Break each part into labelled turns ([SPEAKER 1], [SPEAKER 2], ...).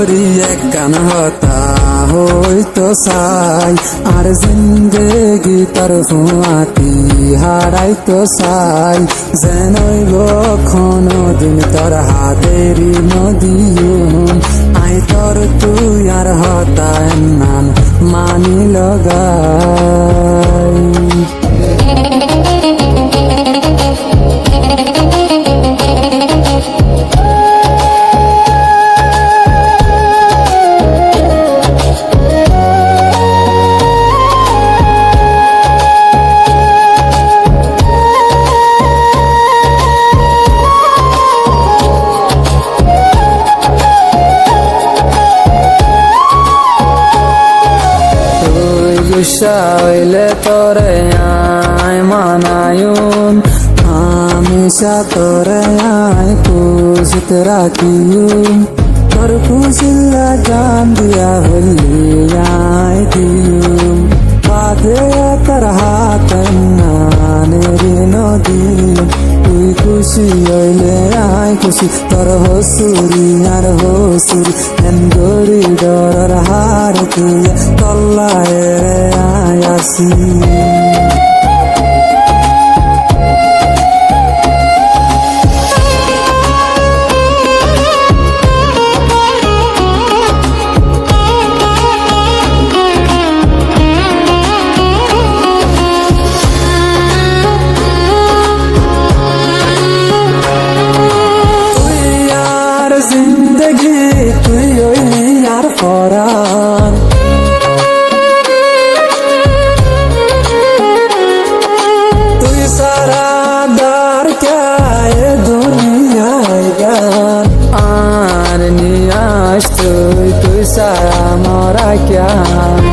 [SPEAKER 1] দরি এক গান হতা হইতো চাই আর জিন্দেগি তার ফুয়াতি হারাইতো চাই যেন কোনো দিন তোর হাতেরি নদীম আই তোর তুই আর হতা নাম মানি লগাই হইলে তোরে আয় মানায়ুন হামেশা তোরে আয় খুশিত রাখিয়ুন তোর খুশিল্লা জান দিয়া হইলি আয় দিয়ুন বাদে তোর হাত নানের নদী তুই খুশি হইলে আয় খুশি তোর হসুরি আর হসুরি এন্দরি ডর হার তুই তল্লায় রে আয় আসি জিন্দগি তুই হইলি আর পরাণ তুই সারা দার কে দুনিয়ায় গান আর নিয়াস তুই সারা মরা ক্যান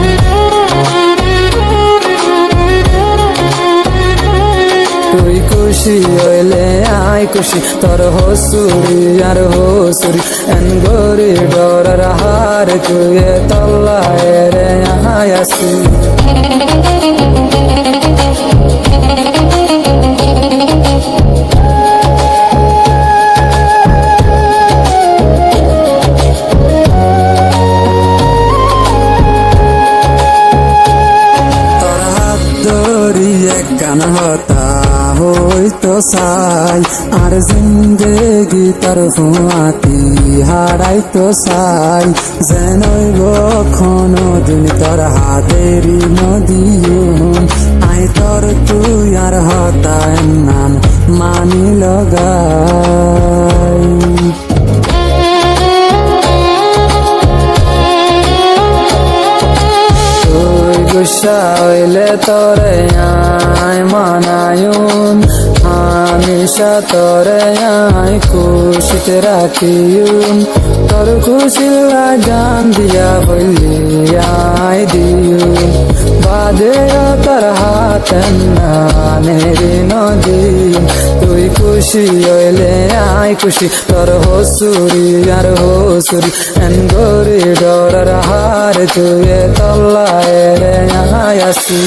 [SPEAKER 1] তুই খুশি হইলে আয় খুশি তোর হসুরি আর হসুরি এনগরি ডর হার তুই তল্লায় রে আয় আসি তোর হাত ধরি এক গান হতা হইতো চাই আর জিন্দেগি তার ফুয়াতি হারাইতো চাই যেন কোনো দিন তোর হাতেরি নদীম আই তোর তুই আর হতা নাম মানি লগাই গুসা হইলে তোরে আয় মানায়ুন হামেশা তোরে আয় খুশিত রাখিয়ুন তোর খুশিল্লা জান দিয়া বললি আয় দিয়ুন বাদে তোর হাত নানের নদী তুই খুশি হইলে আয় খুশি তোর হসুরি আর হসুরি এনগরি ডর হার তুই তল্লায় রে আয় আসি